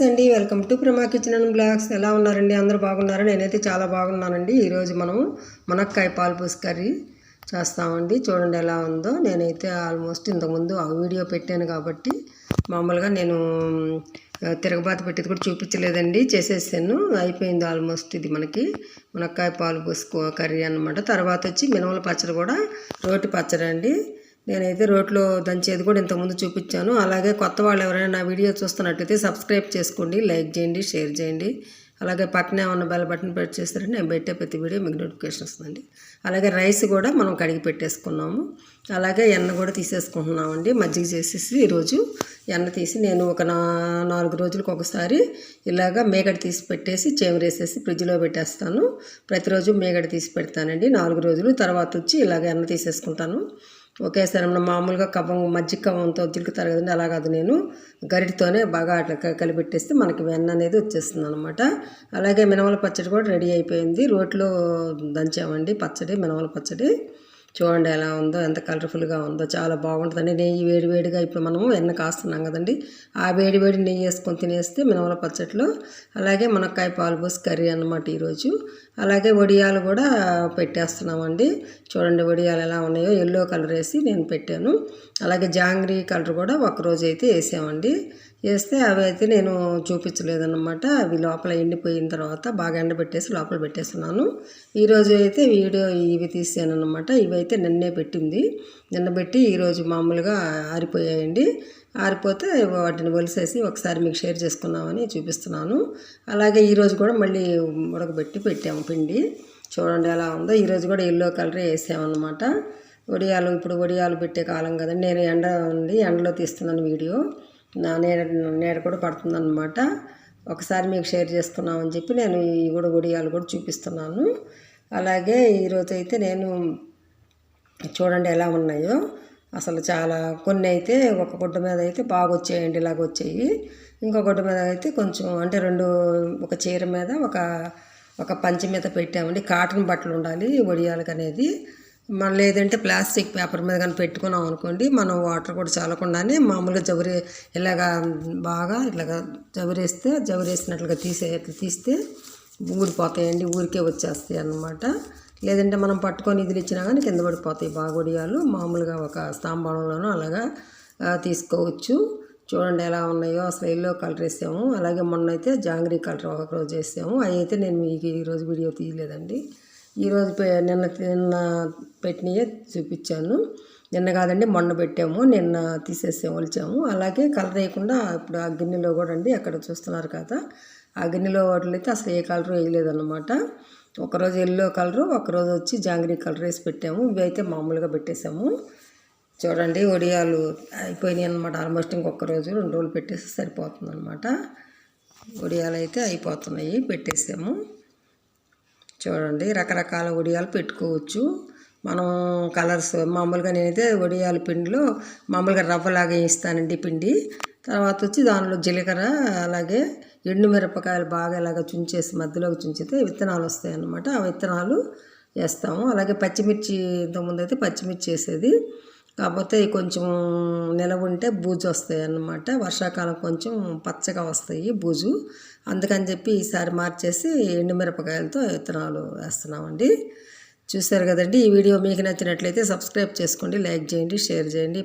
అండి, welcome to Prama kitchen and blogs. ఎలా ఉన్నారండి? అందరూ బాగున్నారా? నేనైతే చాలా బాగున్నానండి. ఈరోజు మనం మునక్కాయ పాలపులుసు కర్రీ చేస్తామండి. చూడండి ఎలా ఉందో. నేనైతే ఆల్మోస్ట్ ఇంతకుముందు ఆ వీడియో పెట్టాను కాబట్టి మామూలుగా నేను తిరగబాత పెట్టేది కూడా చూపించలేదండి, చేసేసాను. అయిపోయింది ఆల్మోస్ట్. ఇది మనకి మునక్కాయ పాలపులుసు కర్రీ అనమాట. తర్వాత వచ్చి మినవల పచ్చడి కూడా, రోటి పచ్చడి అండి. నేనైతే రోట్లో దంచేది కూడా ఇంతకుముందు చూపించాను. అలాగే కొత్త వాళ్ళు ఎవరైనా నా వీడియో చూస్తున్నట్టయితే సబ్స్క్రైబ్ చేసుకోండి, లైక్ చేయండి, షేర్ చేయండి. అలాగే పక్కనే ఉన్న బెల్ బటన్ ప్రెస్ చేస్తారంటే నేను పెట్టే ప్రతి వీడియో మీకు నోటిఫికేషన్ వస్తుందండి. అలాగే రైస్ కూడా మనం కడిగి పెట్టేసుకున్నాము. అలాగే ఎన్న కూడా తీసేసుకుంటున్నామండి. మజ్జిగ చేసేసి ఈరోజు ఎన్న తీసి నేను ఒక 4 రోజులకు ఒకసారి ఇలాగా మేగడ తీసి పెట్టేసి చేమరేసేసి ఫ్రిడ్జ్లో పెట్టేస్తాను. ప్రతిరోజు మేగడ తీసి పెడతానండి 4 రోజులు. తర్వాత వచ్చి ఇలాగ ఎన్న తీసేసుకుంటాను. ఒకేసారి మనం మామూలుగా మజ్జిగ కవ్వంతో చిలుకుతారు కదండి, అలా కాదు, నేను గరిటితోనే బాగా అట్లా కలిపెట్టేస్తే మనకి వెన్న అనేది వచ్చేస్తుంది అనమాట. అలాగే మినవల పచ్చడి కూడా రెడీ అయిపోయింది. రోట్లో దంచామండి పచ్చడి, మినవల పచ్చడి. చూడండి ఎలా ఉందో, ఎంత కలర్ఫుల్గా ఉందో, చాలా బాగుంటుందండి. నెయ్యి వేడివేడిగా ఇప్పుడు మనము ఎన్న కాస్తున్నాం కదండి, ఆ వేడివేడి నెయ్యి వేసుకొని తినేస్తే మినవల పచ్చడిలో. అలాగే మునక్కాయ పాలపులుసు కర్రీ అన్నమాట ఈరోజు. అలాగే వడియాలు కూడా పెట్టేస్తున్నామండి. చూడండి వడియాలు ఎలా ఉన్నాయో, ఎల్లో కలర్ వేసి నేను పెట్టాను. అలాగే జాంగ్రీ కలర్ కూడా ఒకరోజు అయితే వేసామండి. వేస్తే అవి అయితే నేను చూపించలేదన్నమాట. అవి లోపల ఎండిపోయిన తర్వాత బాగా ఎండబెట్టేసి లోపల పెట్టేస్తున్నాను. ఈరోజు అయితే వీడియో ఇవి తీసాను అనమాట. ఇవైతే నిన్నే పెట్టింది. నిన్న పెట్టి ఈరోజు మామూలుగా ఆరిపోయాయండి. ఆరిపోతే వాటిని ఒలిసేసి ఒకసారి మీకు షేర్ చేసుకున్నామని చూపిస్తున్నాను. అలాగే ఈరోజు కూడా మళ్ళీ ఉడకబెట్టి పెట్టాము పిండి. చూడండి ఎలా ఉందో. ఈరోజు కూడా ఎల్లో కలరే వేసామన్నమాట. వడియాలు ఇప్పుడు వడియాలు పెట్టే కాలం కదండి. నేను ఎండలో తీస్తున్నాను వీడియో. నా నీడ కూడా పడుతుందన్నమాట. ఒకసారి మీకు షేర్ చేసుకున్నామని చెప్పి నేను ఈ కూడా వడియాలు కూడా చూపిస్తున్నాను. అలాగే ఈరోజు అయితే నేను చూడండి ఎలా ఉన్నాయో అసలు. చాలా కొన్ని అయితే ఒక గుడ్డ మీద అయితే బాగా వచ్చాయండి, ఇలాగ వచ్చాయి. ఇంకో గుడ్డ మీద అయితే కొంచెం అంటే ఒక చీర మీద ఒక పంచి మీద పెట్టామండి. కాటన్ బట్టలు ఉండాలి వడియాలకు అనేది. మనం లేదంటే ప్లాస్టిక్ పేపర్ మీద కానీ పెట్టుకున్నాం అనుకోండి, మనం వాటర్ కూడా చాలకుండానే మామూలుగా ఇలాగా బాగా ఇలాగా జవరేసినట్లుగా తీస్తే ఊరిపోతాయండి, ఊరికే వచ్చేస్తాయి అన్నమాట. లేదంటే మనం పట్టుకొని ఇదిలు ఇచ్చినా కానీ కింద పడిపోతాయి బాగా వడియాలు. మామూలుగా ఒక స్తాంబణంలోనూ అలాగా తీసుకోవచ్చు. చూడండి ఎలా ఉన్నాయో. అసలు ఎల్లో కలర్ వేసాము. అలాగే మొన్న అయితే జాంగ్రీ కలర్ ఒకరోజు వేసాము. అవి అయితే నేను మీకు ఈరోజు వీడియో తీయలేదండి. ఈరోజు నిన్న పెట్టినయే చూపించాను. నిన్న కాదండి, మొన్న పెట్టాము. నిన్న తీసేసాము, ఒలిచాము. అలాగే కలర్ వేయకుండా ఇప్పుడు ఆ గిన్నెలో కూడా అండి, అక్కడ చూస్తున్నారు కదా, ఆ గిన్నెలో వాటిలో అయితే అసలు ఏ కలర్ వేయలేదన్నమాట. ఒకరోజు ఎల్లో కలరు, ఒకరోజు వచ్చి జాంగ్రీ కలర్ వేసి పెట్టాము. ఇవి అయితే మామూలుగా పెట్టేసాము. చూడండి వడియాలు అయిపోయినాయి అనమాట. ఆల్మోస్ట్ ఇంకొక రోజు 2 రోజులు పెట్టేసి సరిపోతుంది అనమాట. వడియాలు అయితే అయిపోతున్నాయి, పెట్టేసాము. చూడండి రకరకాల వడియాలు పెట్టుకోవచ్చు మనం. కలర్స్ మామూలుగా నేనైతే వడియాల పిండిలో మామూలుగా రవ్వలాగా వేస్తానండి పిండి. తర్వాత వచ్చి దానిలో జీలకర్ర, అలాగే ఎండు మిరపకాయలు బాగా ఇలాగ చుంచేసి మధ్యలోకి చుంచితే విత్తనాలు వస్తాయి అన్నమాట. ఆ విత్తనాలు వేస్తాము. అలాగే పచ్చిమిర్చి, ఇంతకుముందు అయితే పచ్చిమిర్చి వేసేది, కాకపోతే కొంచెం నిలవ ఉంటే బూజు వస్తాయి అన్నమాట. వర్షాకాలం కొంచెం పచ్చగా వస్తాయి బూజు, అందుకని చెప్పి ఈసారి మార్చేసి ఎండుమిరపకాయలతో విత్తనాలు వేస్తున్నామండి. చూశారు కదండి. ఈ వీడియో మీకు నచ్చినట్లయితే సబ్స్క్రైబ్ చేసుకోండి, లైక్ చేయండి, షేర్ చేయండి.